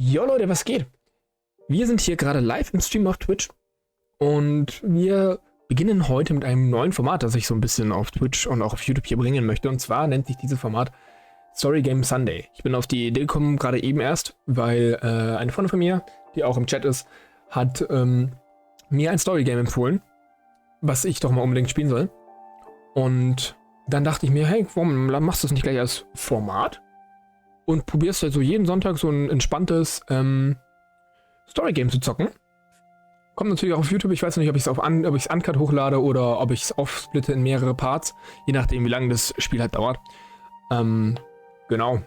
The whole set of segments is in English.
Jo Leute, was geht? Wir sind hier gerade live im Stream auf Twitch und wir beginnen heute mit einem neuen Format, das ich so ein bisschen auf Twitch und auch auf YouTube hier bringen möchte. Und zwar nennt sich dieses Format StoryGameSunday. Ich bin auf die Idee gekommen, gerade eben erst, weil eine Freundin von mir, die auch im Chat ist, hat mir ein Storygame empfohlen, was ich doch mal unbedingt spielen soll. Und dann dachte ich mir, hey, warum machst du das nicht gleich als Format? Und probierst halt so jeden Sonntag so ein entspanntes Storygame zu zocken. Kommt natürlich auch auf YouTube. Ich weiß noch nicht, ob ich es uncut hochlade oder ob ich es aufsplitte in mehrere Parts. Je nachdem, wie lange das Spiel halt dauert. Genau.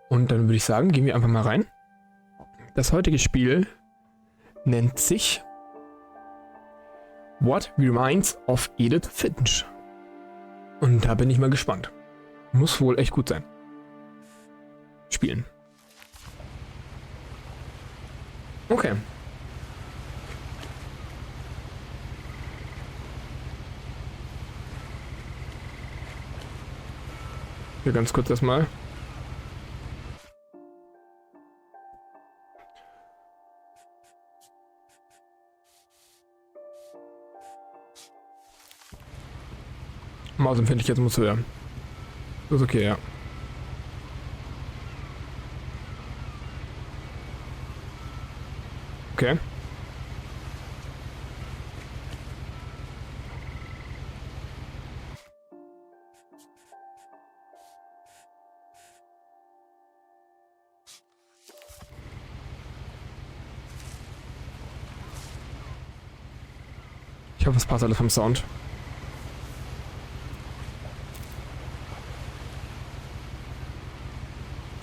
Und dann würde ich sagen, gehen wir einfach mal rein. Das heutige Spiel nennt sich What Reminds of Edith Finch. Und da bin ich mal gespannt. Muss wohl echt gut sein. Spielen. Okay. Hier ganz kurz erstmal. Mausempfindlich, jetzt muss höher. Das ist okay, ja. Okay. Ich hoffe, es passt alles vom Sound.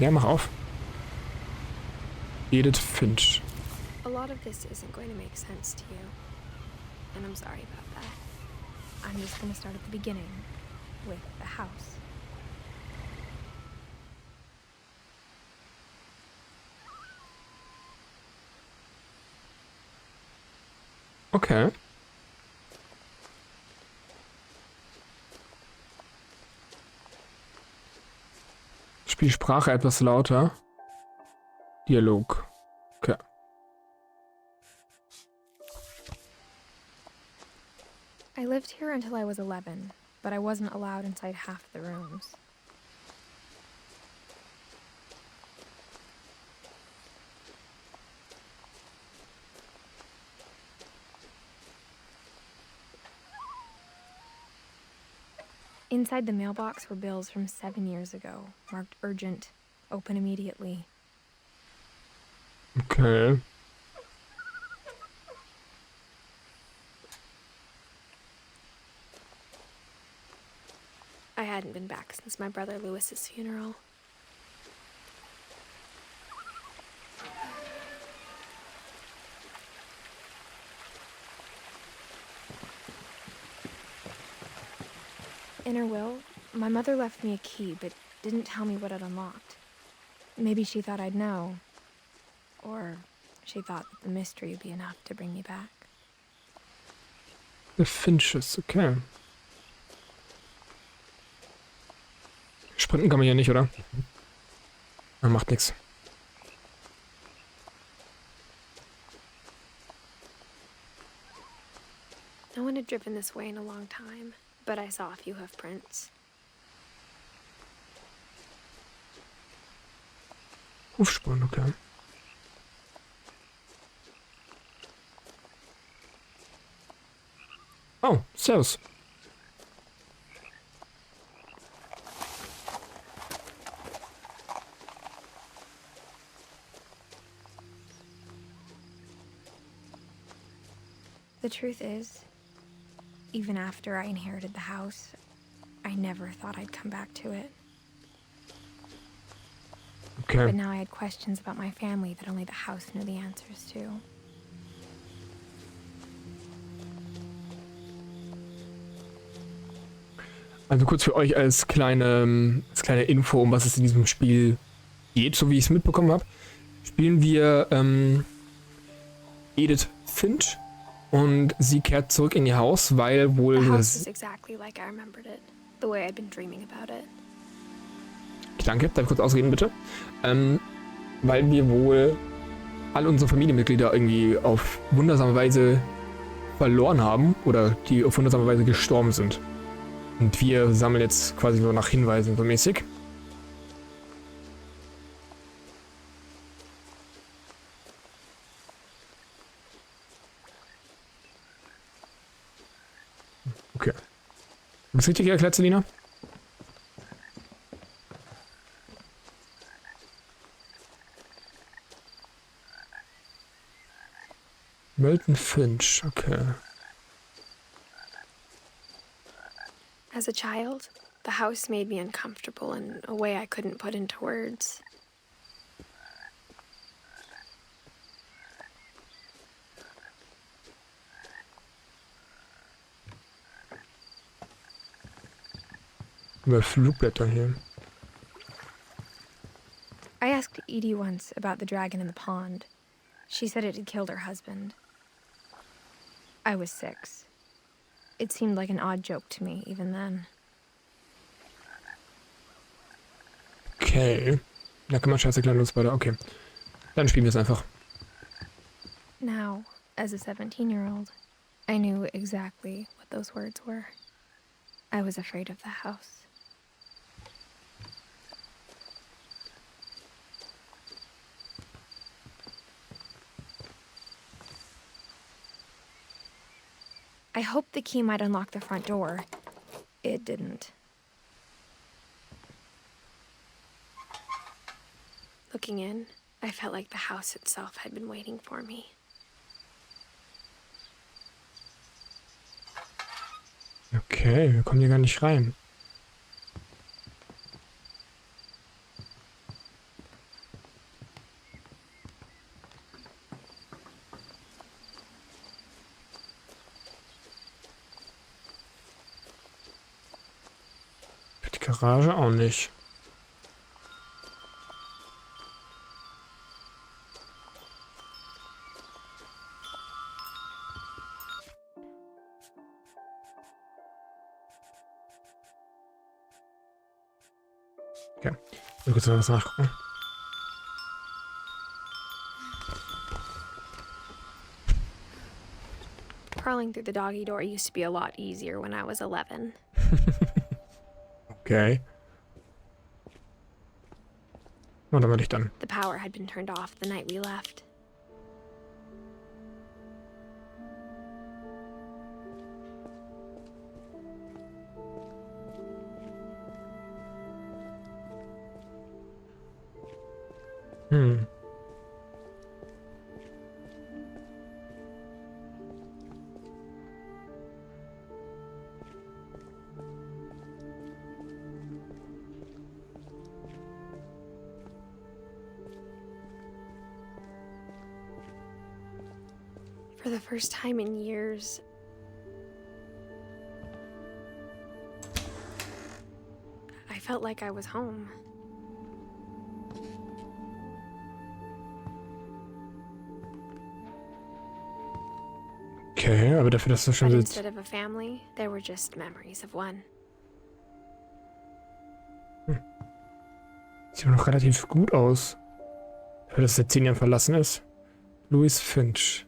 Ja, mach auf. Edith Finch. A lot of this isn't going to make sense to you, and I'm sorry about that. I'm just going to start at the beginning, with the house. Okay. Spiel Sprache etwas lauter. Dialog. Okay. I lived here until I was 11, but I wasn't allowed inside half the rooms. Inside the mailbox were bills from 7 years ago, marked urgent, open immediately. Okay. I hadn't been back since my brother Lewis's funeral. In her will, my mother left me a key, but didn't tell me what it unlocked. Maybe she thought I'd know. Or she thought that the mystery would be enough to bring me back. The Finches, okay. Sprinten kann man ja nicht, oder? Macht nix. No one had driven this way in a long time, but I saw a few hoof prints. Hufspuren, okay. Oh, servus. The truth is, even after I inherited the house, I never thought I'd come back to it. Okay. But now I had questions about my family that only the house knew the answers to. Also kurz für euch als kleine Info, um was es in diesem Spiel geht, so wie ich es mitbekommen habe, spielen wir Edith Finch und sie kehrt zurück in ihr Haus, weil wohl The house is exactly like I remembered it, the way I'd been dreaming about it. Danke, darf ich kurz ausreden, bitte? Weil wir wohl all unsere Familienmitglieder irgendwie auf wundersame Weise verloren haben oder die auf wundersame Weise gestorben sind. Und wir sammeln jetzt quasi nur nach Hinweisen so mäßig. Okay. Was richtig erklärt, Selina? Milton Finch, okay. As a child, the house made me uncomfortable in a way I couldn't put into words. Über Flugblätter hier. I asked Edie once about the dragon in the pond. She said it had killed her husband. I was 6. It seemed like an odd joke to me even then. Okay. Da kann man scheiße klein los weiter. Okay. Dann spielen wir es einfach. Now, as a 17-year-old, I knew exactly what those words were. I was afraid of the house. I hoped the key might unlock the front door. It didn't. Looking in, I felt like the house itself had been waiting for me. Okay, wir kommen hier gar nicht rein. Die Garage auch nicht. Okay, ich will kurz noch was nachgucken. Crawling through the doggy door used to be a lot easier when I was 11. Okay. Und dann werde ich dann. The power had been turned off the night we left. For the first time in years, I felt like I was home. Okay, aber dafür, dass du schon But sitzt. instead of a family, there were just memories of one. Sieht aber noch relativ gut aus. Dafür, dass er 10 Jahren verlassen ist. Louis Finch.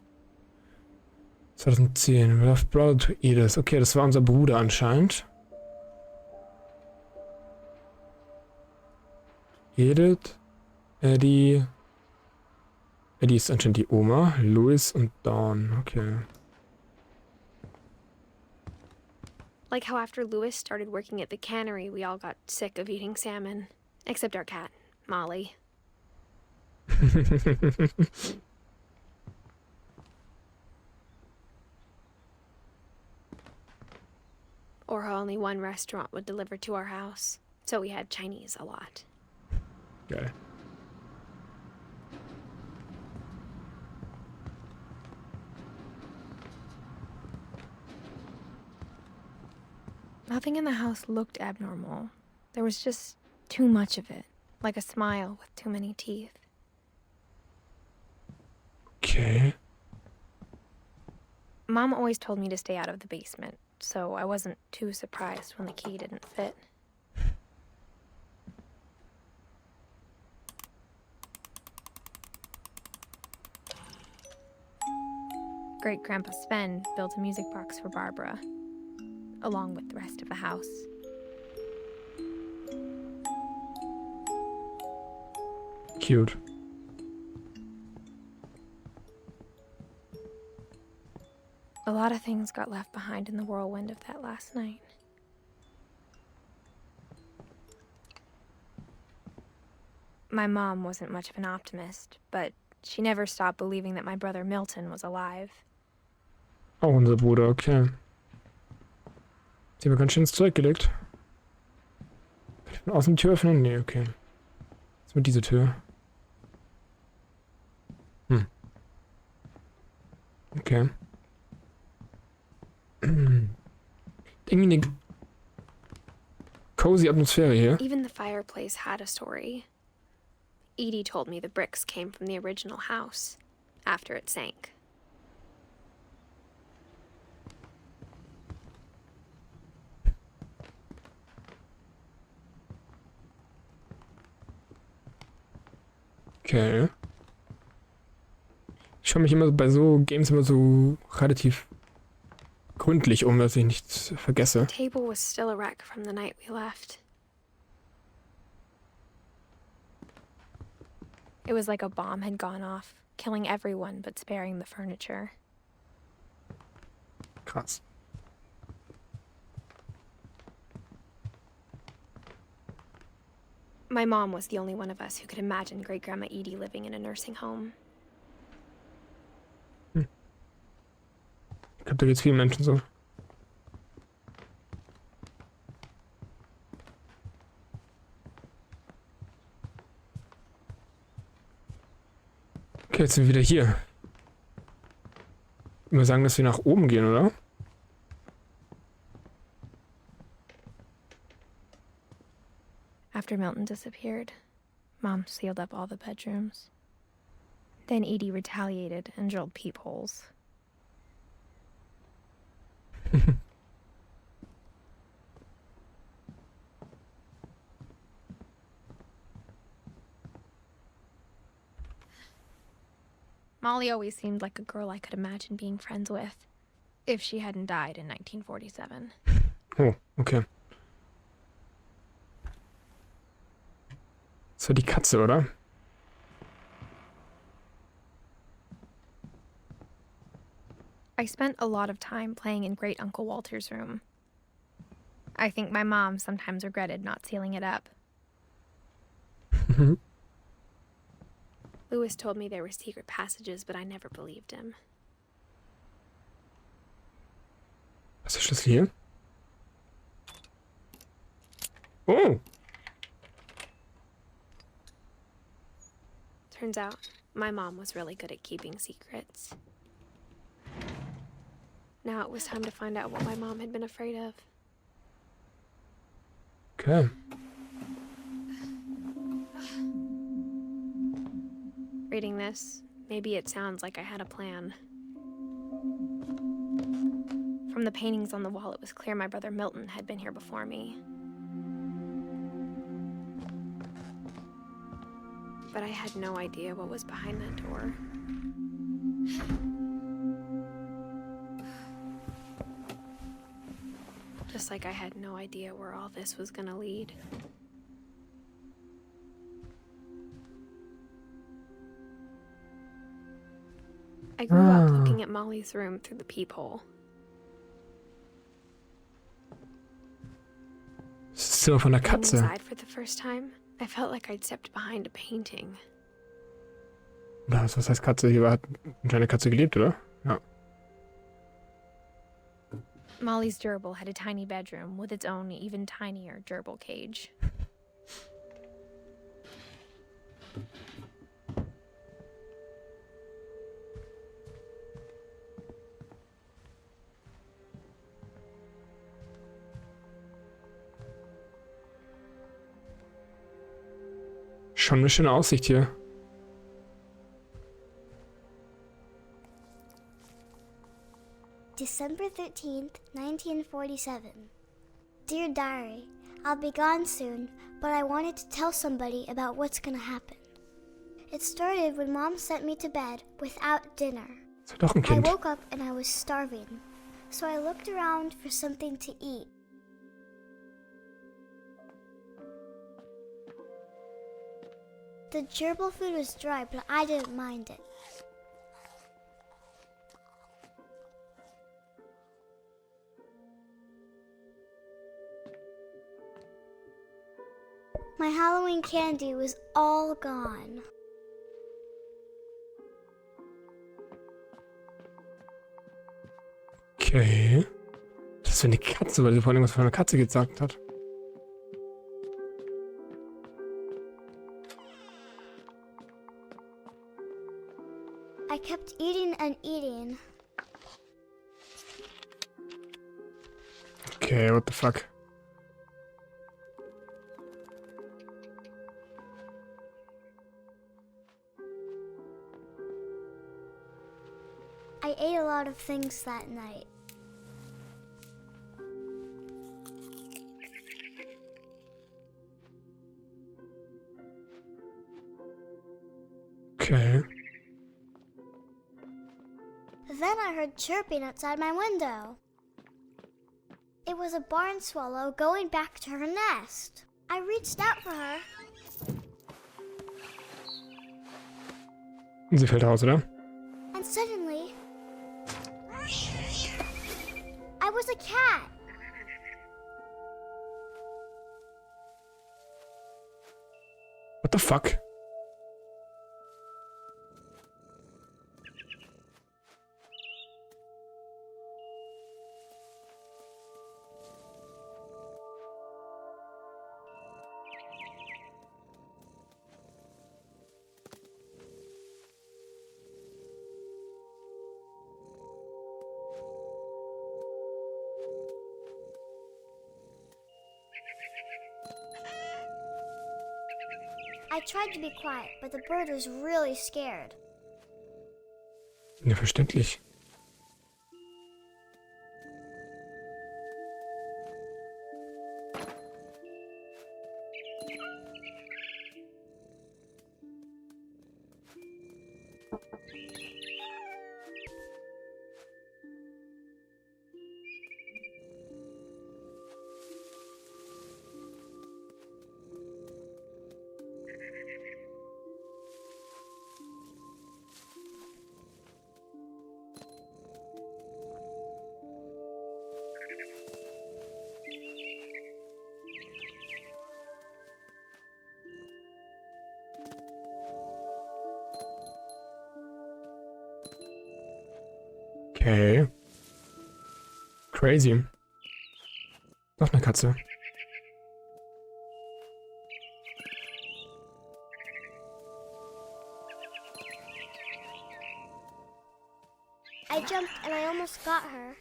2010. Love Brother to Edith. Okay, das war unser Bruder anscheinend. Edith. Eddie. Eddie ist anscheinend die Oma. Louis und Dawn. Okay. Like how after Louis started working at the cannery, we all got sick of eating salmon. Except our cat, Molly. Or how only one restaurant would deliver to our house. So we had Chinese a lot. Geil. Nothing in the house looked abnormal. There was just too much of it, like a smile with too many teeth. Okay. Mom always told me to stay out of the basement, so I wasn't too surprised when the key didn't fit. Great-Grandpa Sven built a music box for Barbara, along with the rest of the house. Cute. A lot of things got left behind in the whirlwind of that last night. My mom wasn't much of an optimist, but she never stopped believing that my brother Milton was alive. Oh, unser Bruder, okay. Sie haben wir ganz schön ins Zeug gelegt. Von außen die Tür öffnen? Nee, okay. Was ist mit dieser Tür? Okay. Irgendwie eine cozy Atmosphäre hier. Even the fireplace had a story. Edie told me the bricks came from the original house, after it sank. Okay. Ich schaue mich immer bei so Games immer so relativ gründlich um, dass ich nichts vergesse. The table was still a wreck from the night we left. It was like a bomb had gone off, killing everyone but sparing the furniture. Krass. My mom was the only one of us who could imagine Great-Grandma Edie living in a nursing home. Ich glaube, da geht's vielen Menschen so. Okay, jetzt sind wir wieder hier. Ich würde sagen, dass wir nach oben gehen, oder? After Milton disappeared, Mom sealed up all the bedrooms. Then Edie retaliated and drilled peepholes. Molly always seemed like a girl I could imagine being friends with, if she hadn't died in 1947. Oh, okay. Das war die Katze, oder? I spent a lot of time playing in Great Uncle Walter's room. I think my mom sometimes regretted not sealing it up. Lewis told me there were secret passages, but I never believed him. Was ist der Schlüssel hier? Oh! Turns out, my mom was really good at keeping secrets. Now it was time to find out what my mom had been afraid of. Okay. Reading this, maybe it sounds like I had a plan. From the paintings on the wall, it was clear my brother Milton had been here before me. But I had no idea what was behind that door. Just like I had no idea where all this was gonna lead. I grew up looking at Molly's room through the peephole. Still von der Going Katze. inside for the first time, I felt like I'd stepped behind a painting. Was heißt Katze? Hier hat eine Katze gelebt, oder? Ja. Molly's gerbil had a tiny bedroom with its own even tinier gerbil cage. Schon eine schöne Aussicht hier. December 13th, 1947. Dear Diary, I'll be gone soon, but I wanted to tell somebody about what's gonna happen. It started when Mom sent me to bed without dinner. Ist ja doch ein I Kind. woke up and I was starving, so I looked around for something to eat. The gerbil food was dry, but I didn't mind it. My Halloween candy was all gone. Okay. Das ist für eine Katze, weil sie vorhin was von einer Katze gesagt hat. I kept eating and eating. Okay, what the fuck? I ate a lot of things that night. Okay. Then I heard chirping outside my window. It was a barn swallow going back to her nest. I reached out for her. Sie fällt raus, oder? And suddenly, I was a cat. What the fuck? I tried to be quiet, but the bird was really scared. Ja, verständlich. Okay. Crazy. Noch eine Katze. I jumped and I almost got her.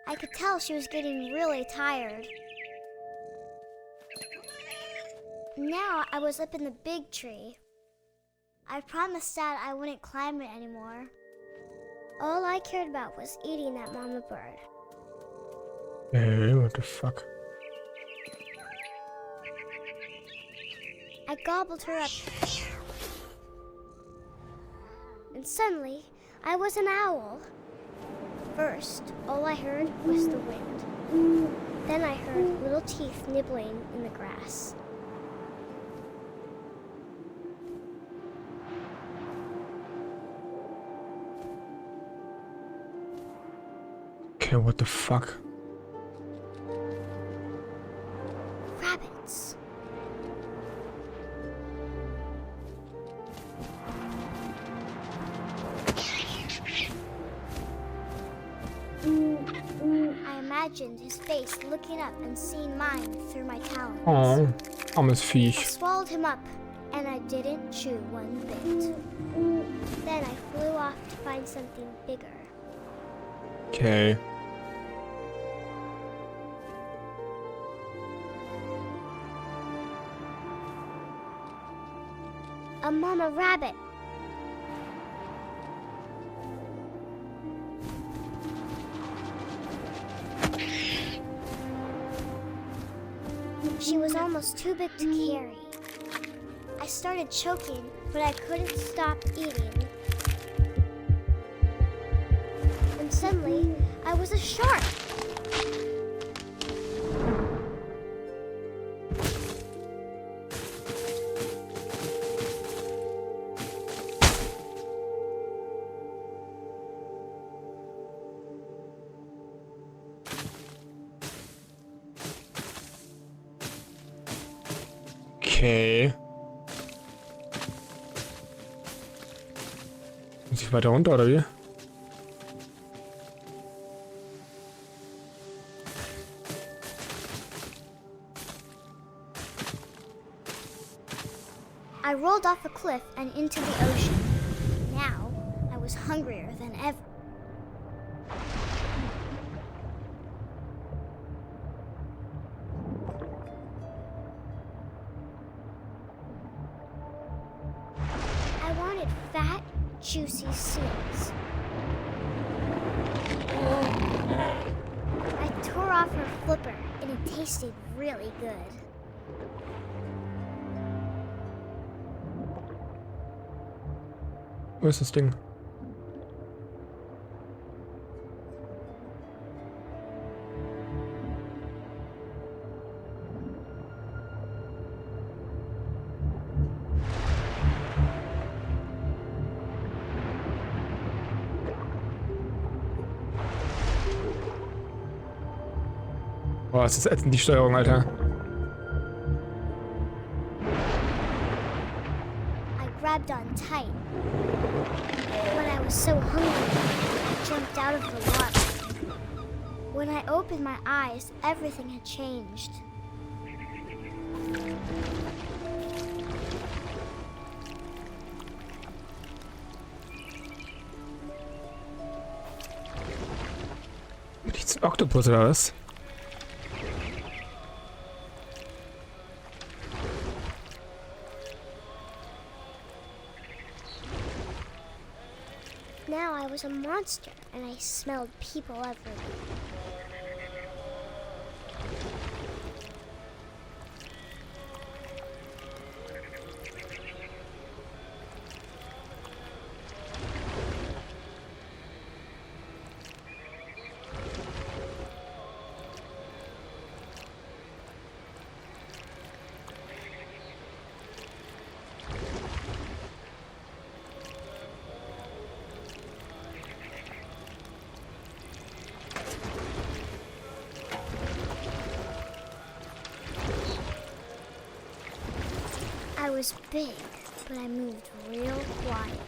I could tell she was getting really tired. Now I was up in the big tree. I promised Dad I wouldn't climb it anymore. All I cared about was eating that mama bird. Hey, what the fuck? I gobbled her up. And suddenly, I was an owl. First, all I heard was the wind. Then I heard little teeth nibbling in the grass. Okay, what the fuck? Rabbits. I imagined his face looking up and seeing mine through my talons. Oh, armes I Viech. swallowed him up, and I didn't chew one bit. Then I flew off to find something bigger. Okay. A mama rabbit. She was almost too big to carry. I started choking, but I couldn't stop eating. And suddenly, I was a shark. Okay. Muss ich weiter runter, oder wie? I rolled off a cliff and into the ocean. Now, I was hungrier than ever. I wanted fat, juicy seals. I tore off her flipper, and it tasted really good. Wo ist das Ding? Boah, es ist ätzend, die Steuerung, Alter. I grabbed on tight. When I was so hungry, I jumped out of the water. When I opened my eyes, everything had changed. Bin ich jetzt ein Oktopus oder was? Now I was a monster, and I smelled people everywhere. I was big, but I moved real quiet.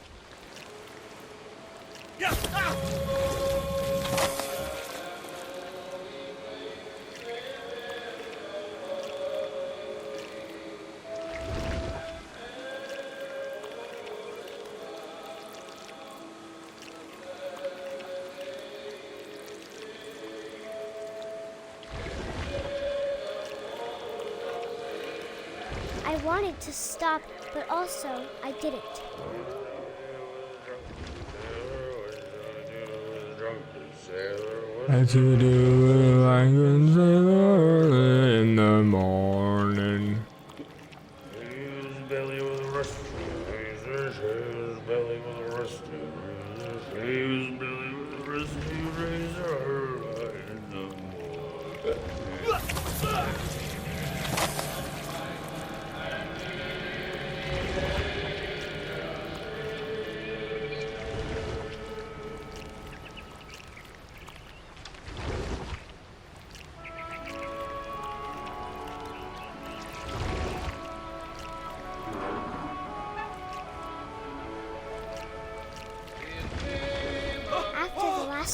I wanted to stop, but also I didn't. As you do like a sailor in the morning. His belly with a rusty razor, his belly with a rusty razor, his belly with a rusty razor in the morning.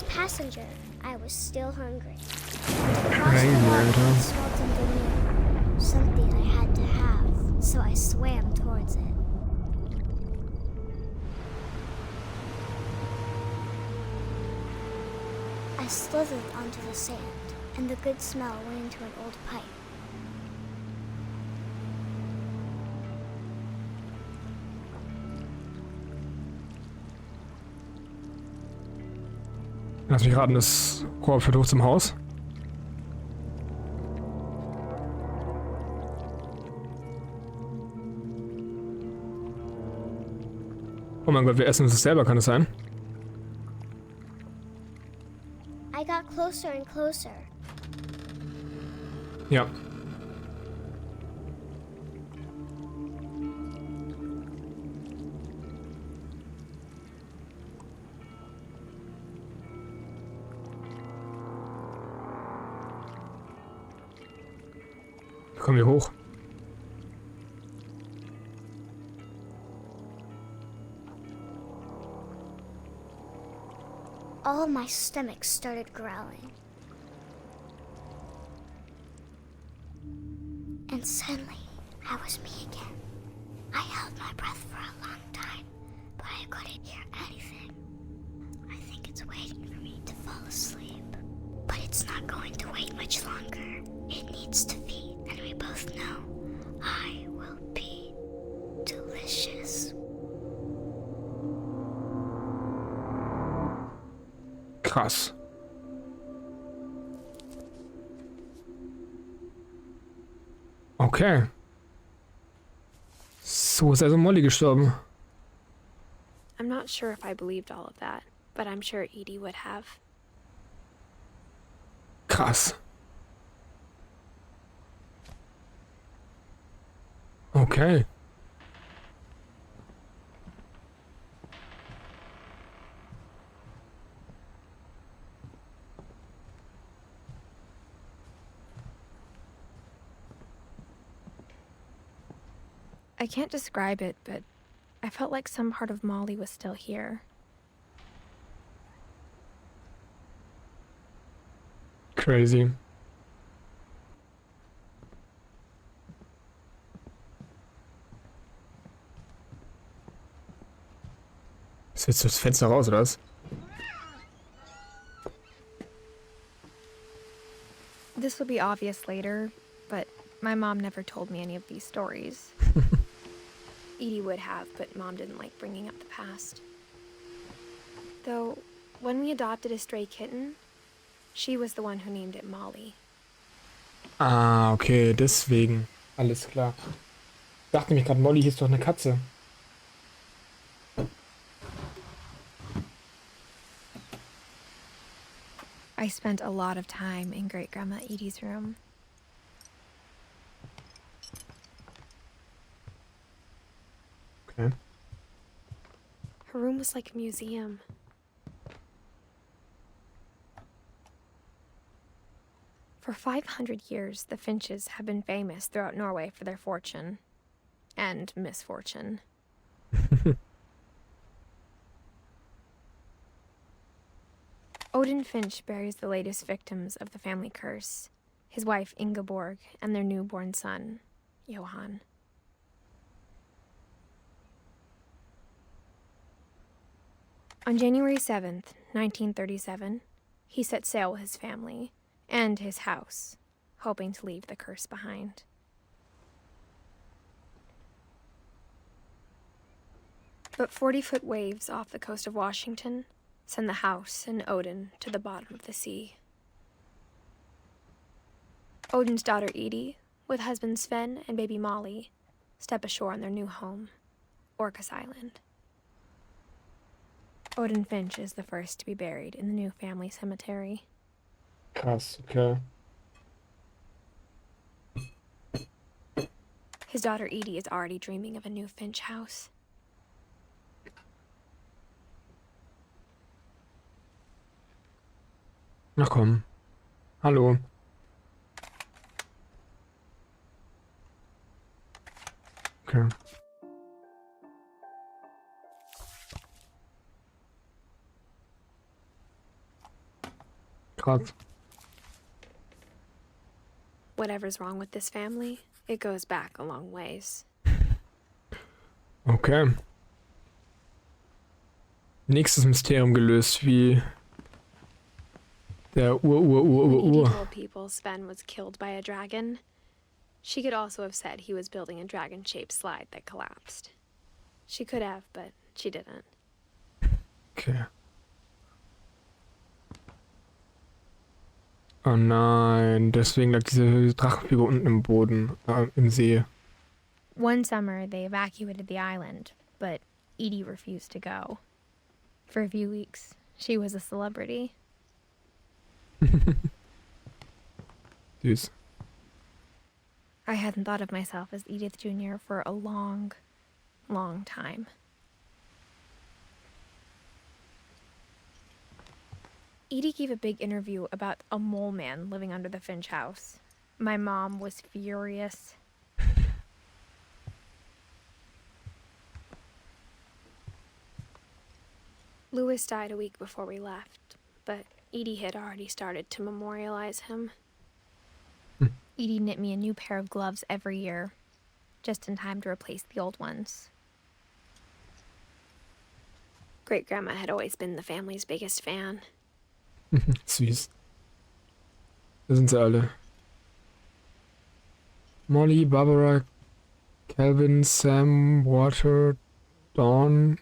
Passenger, I was still hungry. Crazy, Alter. Smelled in the air. Something I had to have, so I swam towards it. I slithered onto the sand, and the good smell went into an old pipe. Lass mich raten, das Rohr führt hoch zum Haus. Oh mein Gott, wir essen uns das selber, kann das sein? I got closer and closer. Ja. Kommen wir hoch. All my stomach started growling. And suddenly, I was me again. I held my breath for a long time, but I couldn't hear anything. I think it's waiting for me to fall asleep. But it's not going to wait much longer. It needs to feed, and we both know I will be delicious. Krass. Okay. So ist also Molly gestorben. I'm not sure if I believed all of that, but I'm sure Edie would have. Krass. Okay. I can't describe it, but I felt like some part of Molly was still here. Crazy. Ist jetzt das Fenster raus, oder was? This will be obvious later, but my mom never told me any of these stories. Edie would have, but Mom didn't like bringing up the past. Though, when we adopted a stray kitten, she was the one who named it Molly. Ah, okay, deswegen. Alles klar. Ich dachte mir gerade, Molly hieß doch eine Katze. I spent a lot of time in Great-Grandma Edie's room. Okay. Her room was like a museum. For 500 years, the Finches have been famous throughout Norway for their fortune. And misfortune. Odin Finch buries the latest victims of the family curse, his wife Ingeborg and their newborn son, Johan. On January 7th, 1937, he set sail with his family and his house, hoping to leave the curse behind. But 40-foot waves off the coast of Washington send the house and Odin to the bottom of the sea. Odin's daughter Edie, with husband Sven and baby Molly, step ashore on their new home, Orcas Island. Odin Finch is the first to be buried in the new family cemetery. Krass, okay. His daughter Edie is already dreaming of a new Finch house. Na komm. Hallo. Okay. Krass. Whatever's wrong with this family, it goes back a long ways. Okay. Nächstes Mysterium gelöst, wie der When Edie told people Sven was killed by a dragon, she could also have said he was building a dragon-shaped slide that collapsed. She could have, but she didn't. Okay. Oh nein, deswegen lag diese Drachenfigur unten im Boden, im See. One summer, they evacuated the island, but Edie refused to go. For a few weeks, she was a celebrity. Süß. I hadn't thought of myself as Edith Jr. for a long, long time. Edie gave a big interview about a mole man living under the Finch house. My mom was furious. Louis died a week before we left, but Edie had already started to memorialize him. Edie knit me a new pair of gloves every year, just in time to replace the old ones. Great-grandma had always been the family's biggest fan. Süß. Da sind sie alle. Molly, Barbara, Calvin, Sam, Walter, Dawn,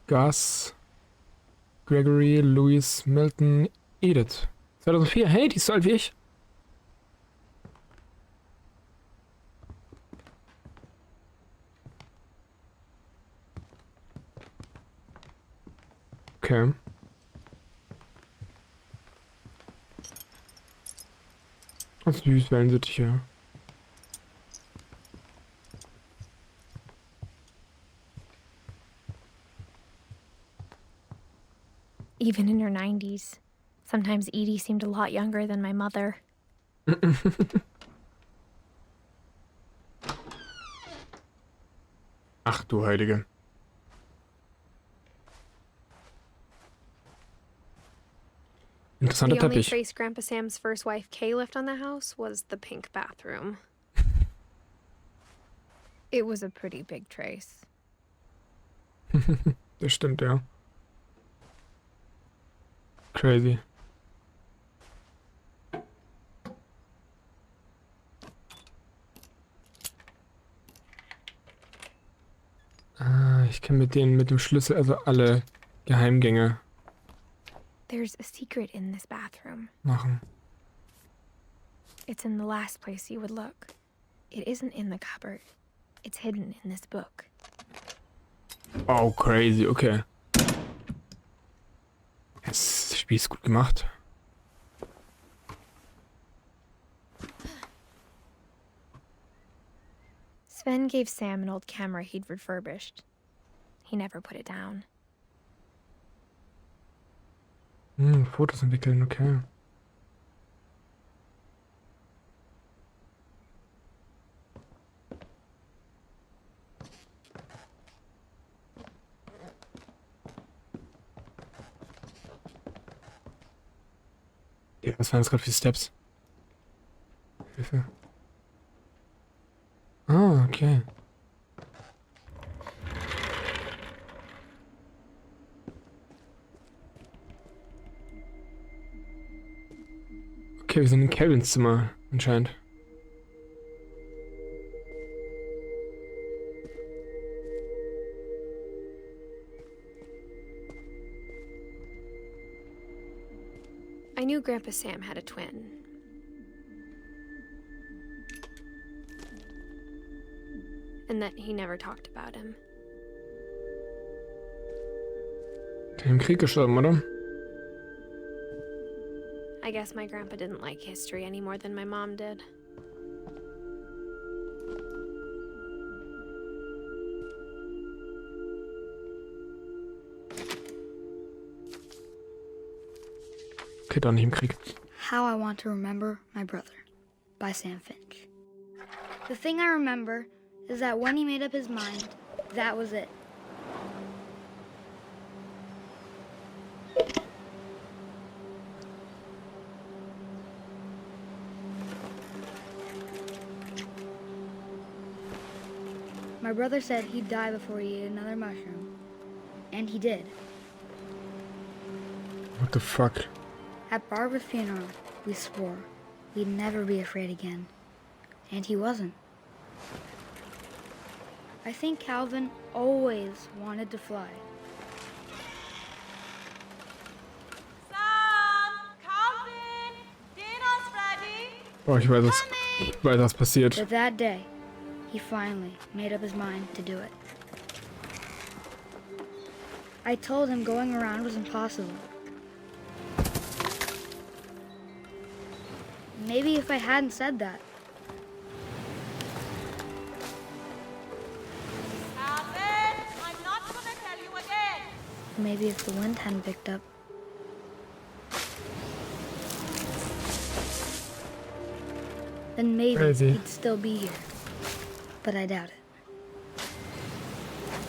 Gus, Gregory, Louis, Milton, Edith. 2004. Hey, die ist so alt wie ich. Okay. Was süß, Wellensittiche. Even in her 90s, sometimes Edie seemed a lot younger than my mother. Ach du Heilige. Interessanter The only Teppich. trace Grandpa Sam's first wife, Kay, left on the house was the pink bathroom. It was a pretty big trace. Das stimmt, ja. Crazy. Ah, ich kann mit dem Schlüssel also alle Geheimgänge There's a secret in this bathroom. machen. It's in the last place you would look. It isn't in the cupboard. It's hidden in this book. Oh, crazy, okay. Das Spiel ist gut gemacht. Sven gave Sam an old camera he'd refurbished. He never put it down. Fotos entwickeln, okay. Ja, was waren das gerade für Steps? Hilfe. Ah, okay. Okay, wir sind in Calvins Zimmer, anscheinend. I knew Grandpa Sam had a twin. And that he never talked about him. Der im Krieg gestorben, oder? I guess my grandpa didn't like history any more than my mom did. Okay, doch nicht im Krieg. How I Want to Remember My Brother by Sam Finch. The thing I remember is that when he made up his mind, that was it. My brother said he'd die before he ate another mushroom. And he did. What the fuck? At Barbara's funeral, we swore we'd never be afraid again. And he wasn't. I think Calvin always wanted to fly. Sam! Calvin! Oh, ich weiß was passiert. But that day, he finally made up his mind to do it. I told him going around was impossible. Maybe if I hadn't said that. Alvin, I'm not gonna tell you again. Maybe if the wind hadn't picked up. Then maybe Crazy. he'd still be here. But I doubt it.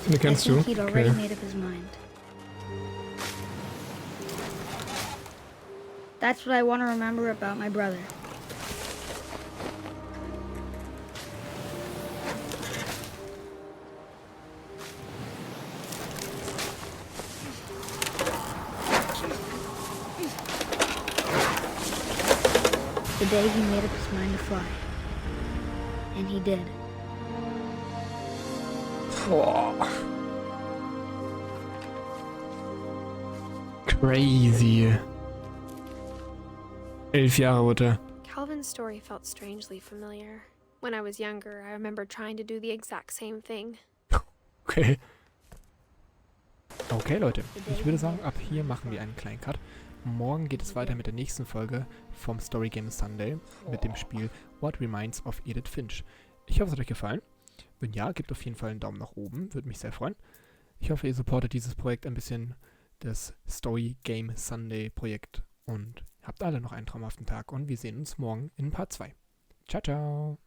Den I kennst du? think he'd already Okay. made up his mind. That's what I want to remember about my brother. The day he made up his mind to fly. And he did. Boah. Crazy. 11 Jahre wurde er. Calvin's story felt strangely familiar. When I was younger, I remember trying to do the exact same thing. Okay. Okay, Leute. Ich würde sagen, ab hier machen wir einen kleinen Cut. Morgen geht es weiter mit der nächsten Folge vom StoryGameSunday mit dem Spiel What Reminds of Edith Finch. Ich hoffe, es hat euch gefallen. Wenn ja, gebt auf jeden Fall einen Daumen nach oben. Würde mich sehr freuen. Ich hoffe, ihr supportet dieses Projekt ein bisschen, das StoryGameSunday Projekt. Und habt alle noch einen traumhaften Tag. Und wir sehen uns morgen in Part 2. Ciao, ciao.